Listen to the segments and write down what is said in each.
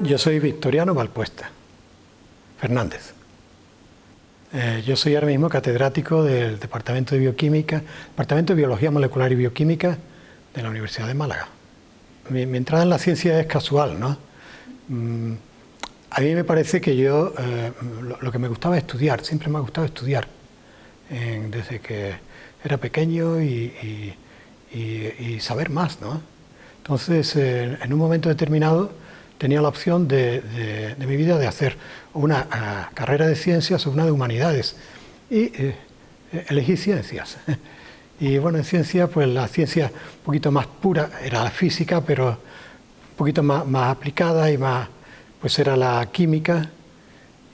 Yo soy Victoriano Valpuesta Fernández. Yo soy ahora mismo catedrático del Departamento de Bioquímica, Departamento de Biología Molecular y Bioquímica de la Universidad de Málaga. Mi entrada en la ciencia es casual, ¿no? A mí me parece que yo, lo que me gustaba es estudiar, siempre me ha gustado estudiar, desde que era pequeño y saber más, ¿no? Entonces, en un momento determinado, tenía la opción de mi vida de hacer una carrera de ciencias o una de humanidades y elegí ciencias. Y bueno, en ciencia, pues la ciencia un poquito más pura era la física, pero un poquito más aplicada y más, pues era la química,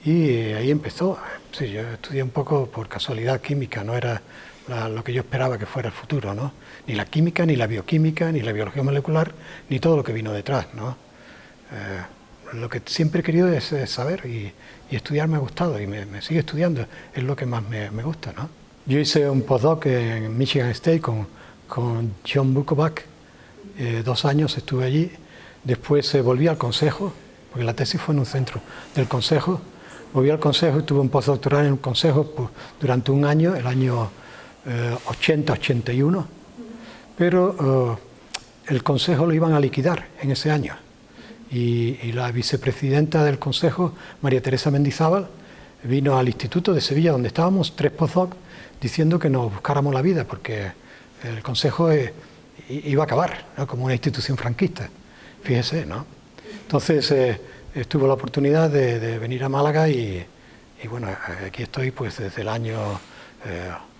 y ahí empezó. Sí, yo estudié un poco por casualidad química, no era lo que yo esperaba que fuera el futuro, ¿no? Ni la química, ni la bioquímica, ni la biología molecular, ni todo lo que vino detrás, ¿no? Lo que siempre he querido es saber y estudiar me ha gustado y me sigue estudiando, es lo que más me gusta, ¿no? Yo hice un postdoc en Michigan State con John Bukovac, 2 años estuve allí, después volví al consejo, porque la tesis fue en un centro del consejo, volví al consejo y tuve un postdoctoral en el consejo durante un año, el año 80-81, pero el consejo lo iban a liquidar en ese año. Y la vicepresidenta del Consejo, María Teresa Mendizábal, vino al Instituto de Sevilla, donde estábamos 3 postdocs, diciendo que nos buscáramos la vida, porque el Consejo iba a acabar, ¿no? Como una institución franquista, fíjese, ¿no? Entonces tuve la oportunidad de venir a Málaga y bueno, aquí estoy pues desde el año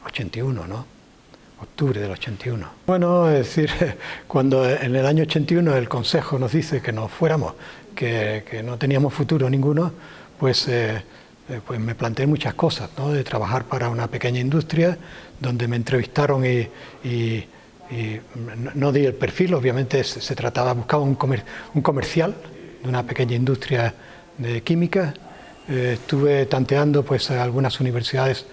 81, ¿no? Octubre del 81. Bueno, es decir, cuando en el año 81 el Consejo nos dice que nos fuéramos, que no teníamos futuro ninguno, pues me planteé muchas cosas, ¿no? De trabajar para una pequeña industria, donde me entrevistaron y no di el perfil, obviamente buscaba un comercial de una pequeña industria de química. Estuve tanteando pues algunas universidades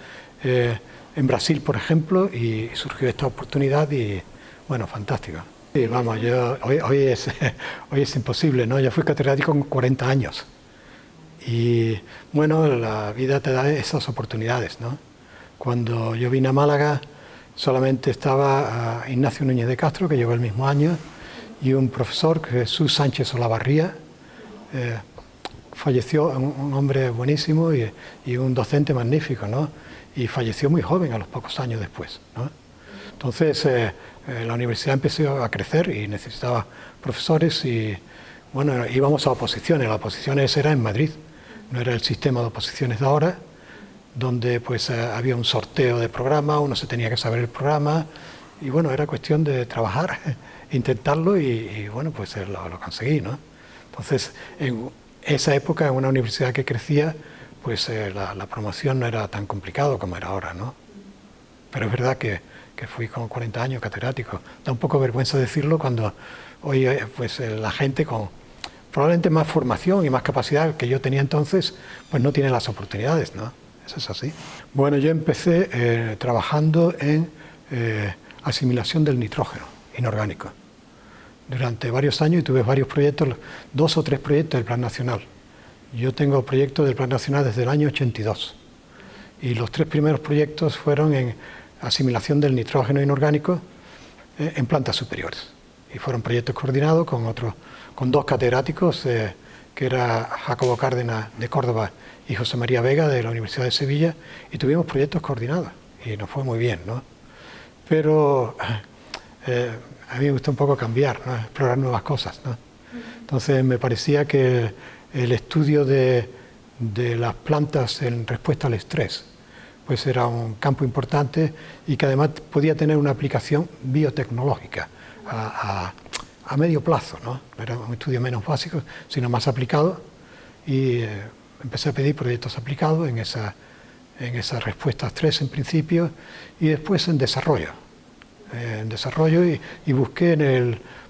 en Brasil, por ejemplo, y surgió esta oportunidad y, bueno, fantástico. Sí, vamos, hoy es imposible, ¿no? Yo fui catedrático con 40 años y, bueno, la vida te da esas oportunidades, ¿no? Cuando yo vine a Málaga solamente estaba Ignacio Núñez de Castro, que llegó el mismo año, y un profesor, Jesús Sánchez Olavarría, falleció, un hombre buenísimo y un docente magnífico, ¿no? Y falleció muy joven, a los pocos años después, ¿no? Entonces la universidad empezó a crecer y necesitaba profesores y, bueno, íbamos a oposiciones. Las oposiciones eran en Madrid, no era el sistema de oposiciones de ahora, donde pues había un sorteo de programa, uno se tenía que saber el programa y, bueno, era cuestión de trabajar, intentarlo y bueno, pues lo conseguí, ¿no? Entonces, en esa época, en una universidad que crecía, pues la promoción no era tan complicado como era ahora, ¿no? Pero es verdad que fui con 40 años catedrático. Da un poco vergüenza decirlo cuando hoy pues la gente con probablemente más formación y más capacidad que yo tenía entonces, pues no tiene las oportunidades, ¿no? Eso es así. Bueno, yo empecé trabajando en asimilación del nitrógeno inorgánico durante varios años y tuve varios proyectos, 2 o 3 proyectos del Plan Nacional. Yo tengo proyectos del Plan Nacional desde el año 82 y los 3 primeros proyectos fueron en asimilación del nitrógeno inorgánico en plantas superiores y fueron proyectos coordinados con 2 catedráticos, que era Jacobo Cárdenas de Córdoba y José María Vega de la Universidad de Sevilla, y tuvimos proyectos coordinados y nos fue muy bien, ¿no? Pero a mí me gusta un poco cambiar, ¿no? Explorar nuevas cosas, ¿no? Entonces me parecía que el estudio de las plantas en respuesta al estrés pues era un campo importante y que además podía tener una aplicación biotecnológica a medio plazo, ¿no? No era un estudio menos básico, sino más aplicado, y empecé a pedir proyectos aplicados en esa respuesta a estrés en principio y después en desarrollo. Y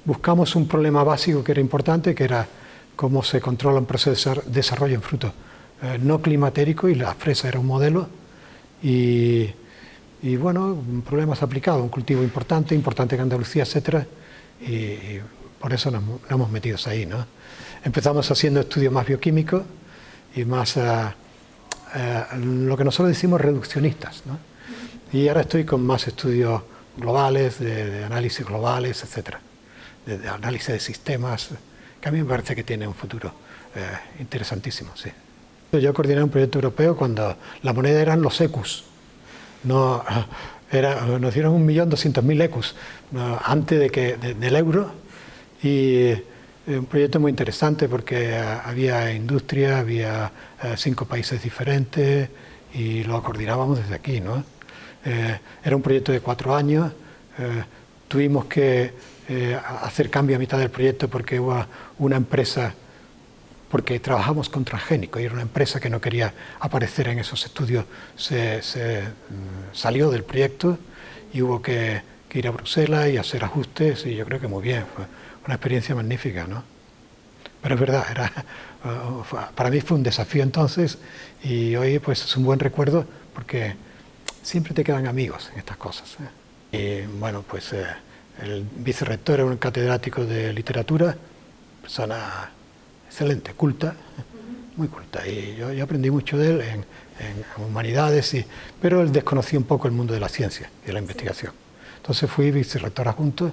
buscamos un problema básico que era importante, que era cómo se controla un proceso de desarrollo en frutos no climatérico, y la fresa era un modelo y bueno, problemas aplicados, un cultivo importante en Andalucía, etcétera, y por eso nos hemos metido ahí, ¿no? Empezamos haciendo estudios más bioquímicos y más, lo que nosotros decimos reduccionistas, ¿no? Y ahora estoy con más estudios globales, de análisis globales, etcétera, de análisis de sistemas, que a mí me parece que tiene un futuro interesantísimo, sí. Yo coordiné un proyecto europeo cuando la moneda eran los ecus. No, nos dieron 1.200.000 ecus antes del euro, y un proyecto muy interesante porque había industria, había 5 países diferentes y lo coordinábamos desde aquí, ¿no? Era un proyecto de 4 años, tuvimos que hacer cambio a mitad del proyecto porque hubo una empresa, porque trabajamos con transgénicos y era una empresa que no quería aparecer en esos estudios, se salió del proyecto y hubo que ir a Bruselas y hacer ajustes, y yo creo que muy bien, fue una experiencia magnífica, ¿no? Pero es verdad, para mí fue un desafío entonces, y hoy pues es un buen recuerdo porque siempre te quedan amigos en estas cosas, ¿eh? Y bueno, pues el vicerrector era un catedrático de literatura, persona excelente, culta, muy culta, y yo aprendí mucho de él en humanidades, pero él desconocía un poco el mundo de la ciencia y de la investigación. Entonces fui vicerrector adjunto.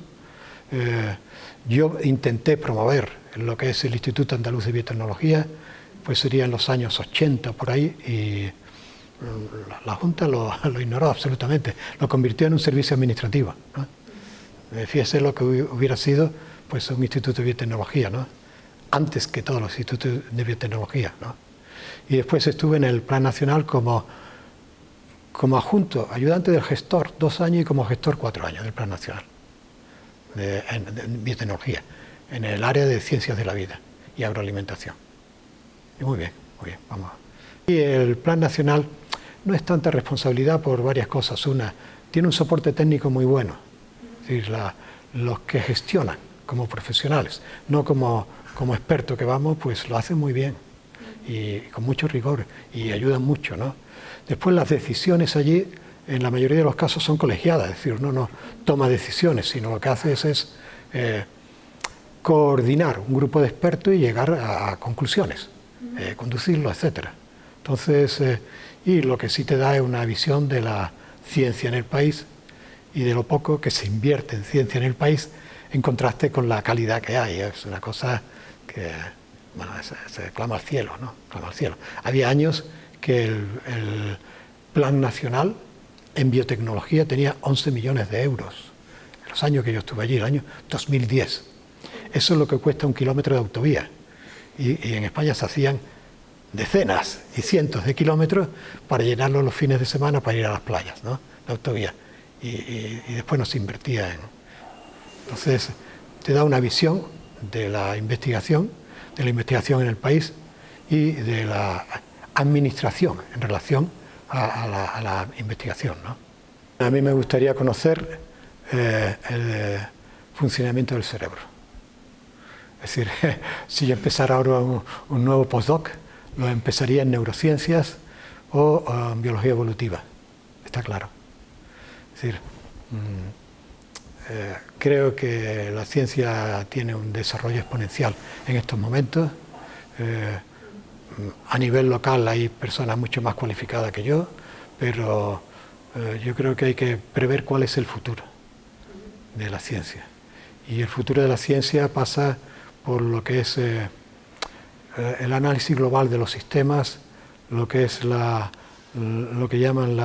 Yo intenté promover lo que es el Instituto Andaluz de Biotecnología, pues sería en los años 80 por ahí, y la Junta lo ignoró absolutamente, lo convirtió en un servicio administrativo, ¿no? Fíjese lo que hubiera sido pues un instituto de biotecnología, ¿no? Antes que todos los institutos de biotecnología, ¿no? Y después estuve en el Plan Nacional como adjunto, ayudante del gestor 2 años, y como gestor 4 años del Plan Nacional de biotecnología, en el área de ciencias de la vida y agroalimentación. Y muy bien, vamos. Y el Plan Nacional no es tanta responsabilidad por varias cosas. Una, tiene un soporte técnico muy bueno, es decir, los que gestionan como profesionales, no como expertos que vamos, pues lo hacen muy bien y con mucho rigor y ayudan mucho, ¿no? Después las decisiones allí, en la mayoría de los casos, son colegiadas, es decir, uno no toma decisiones, sino lo que hace es coordinar un grupo de expertos y llegar a conclusiones, conducirlo, etcétera. Entonces, y lo que sí te da es una visión de la ciencia en el país y de lo poco que se invierte en ciencia en el país en contraste con la calidad que hay. Es una cosa que, bueno, se clama al cielo, ¿no? Clama al cielo. Había años que el Plan Nacional en biotecnología tenía 11 millones de euros. En los años que yo estuve allí, el año 2010. Eso es lo que cuesta 1 kilómetro de autovía. Y en España se hacían decenas y cientos de kilómetros para llenarlo los fines de semana para ir a las playas, ¿no? La autovía. Y después no se invertía en... Entonces, te da una visión de la investigación en el país y de la administración en relación a la investigación, ¿no? A mí me gustaría conocer el funcionamiento del cerebro. Es decir, si yo empezara ahora un nuevo postdoc, lo empezaría en neurociencias o en biología evolutiva, está claro. Es decir, creo que la ciencia tiene un desarrollo exponencial en estos momentos. A nivel local hay personas mucho más cualificadas que yo, pero yo creo que hay que prever cuál es el futuro de la ciencia. Y el futuro de la ciencia pasa por lo que es el análisis global de los sistemas, lo que es lo que llaman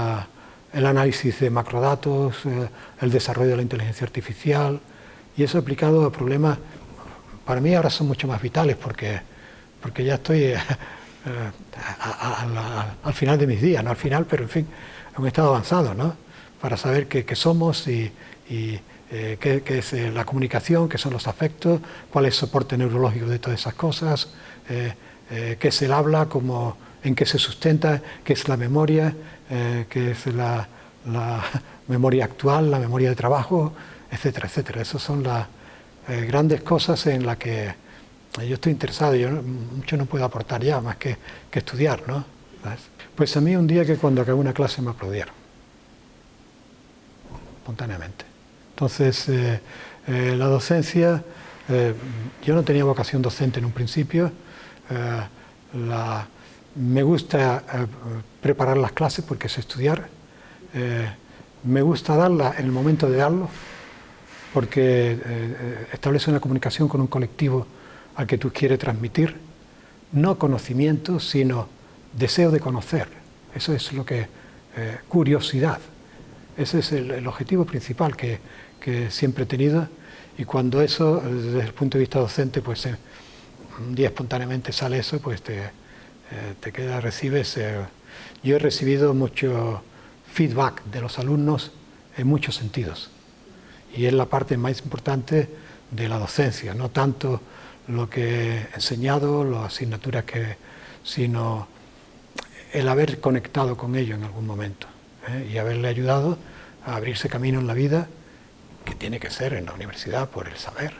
el análisis de macrodatos, el desarrollo de la inteligencia artificial, y eso aplicado a problemas, para mí ahora son mucho más vitales porque ya estoy al final de mis días, no al final, pero en fin, en un estado avanzado, ¿no? Para saber qué somos y qué es la comunicación, qué son los afectos, cuál es el soporte neurológico de todas esas cosas, qué es el habla, en qué se sustenta, qué es la memoria, qué es la memoria actual, la memoria de trabajo, etcétera, etcétera. Esas son las grandes cosas en las que yo estoy interesado. Yo mucho no puedo aportar ya, más que estudiar, ¿no? ¿Sabes? Pues a mí un día que cuando acabé una clase me aplaudieron, espontáneamente. Entonces, la docencia Yo no tenía vocación docente en un principio. Me gusta preparar las clases porque sé estudiar. Me gusta darlas en el momento de darlo porque establece una comunicación con un colectivo al que tú quieres transmitir, no conocimiento, sino deseo de conocer. Eso es lo que... curiosidad. Ese es el objetivo principal que siempre he tenido, y cuando eso, desde el punto de vista docente, pues un día espontáneamente sale eso, pues te queda, recibes... yo he recibido mucho feedback de los alumnos en muchos sentidos, y es la parte más importante de la docencia, no tanto lo que he enseñado, las asignaturas sino el haber conectado con ellos en algún momento, y haberle ayudado a abrirse camino en la vida, que tiene que ser en la universidad por el saber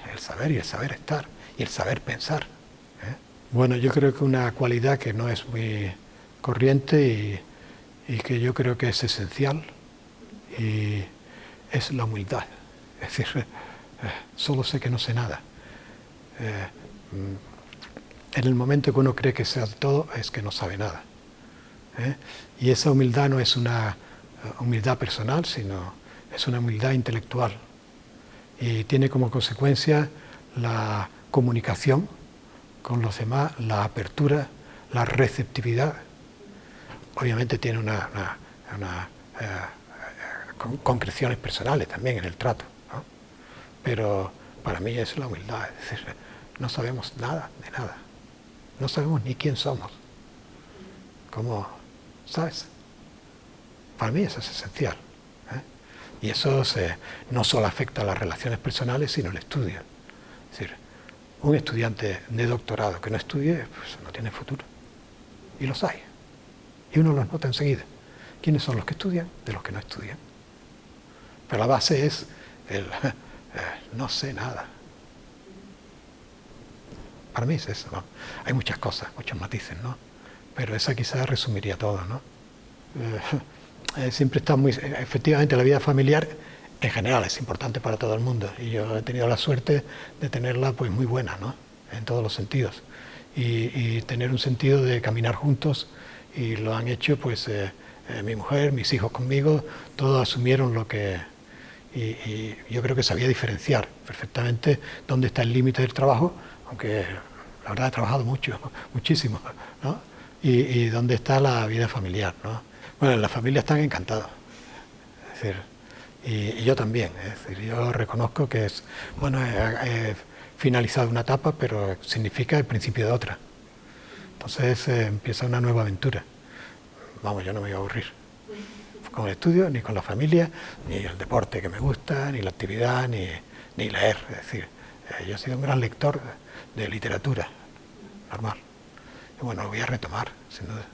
y el saber estar y el saber pensar. Bueno, yo creo que una cualidad que no es muy corriente y que yo creo que es esencial, y es la humildad. Es decir, solo sé que no sé nada. En el momento que uno cree que sabe todo, es que no sabe nada. Y esa humildad no es una humildad personal, sino es una humildad intelectual. Y tiene como consecuencia la comunicación con los demás, la apertura, la receptividad. Obviamente tiene concreciones personales también en el trato, ¿no? Pero para mí es la humildad, es decir, no sabemos nada de nada, no sabemos ni quién somos. ¿Cómo? ¿Sabes? Para mí eso es esencial, y eso no solo afecta a las relaciones personales, sino al estudio. Es decir, un estudiante de doctorado que no estudie, pues no tiene futuro, y los hay, y uno los nota enseguida. ¿Quiénes son los que estudian? De los que no estudian. Pero la base es el no sé nada. Para mí es eso, ¿no? Hay muchas cosas, muchos matices, ¿no? Pero esa quizás resumiría todo, ¿no? Siempre está muy... Efectivamente, la vida familiar en general es importante para todo el mundo, y yo he tenido la suerte de tenerla pues muy buena, ¿no? En todos los sentidos. Y tener un sentido de caminar juntos, y lo han hecho pues mi mujer, mis hijos conmigo, todos asumieron lo que... Y yo creo que sabía diferenciar perfectamente dónde está el límite del trabajo, aunque la verdad he trabajado muchísimo, ¿no? Y dónde está la vida familiar, ¿no? Bueno, en la familia están encantados, es decir, y yo también, es decir, yo reconozco que he finalizado una etapa, pero significa el principio de otra. Entonces empieza una nueva aventura. Vamos, yo no me voy a aburrir con el estudio, ni con la familia, ni el deporte que me gusta, ni la actividad, ni leer. Es decir, yo he sido un gran lector de literatura, normal. Y bueno, lo voy a retomar, sin duda.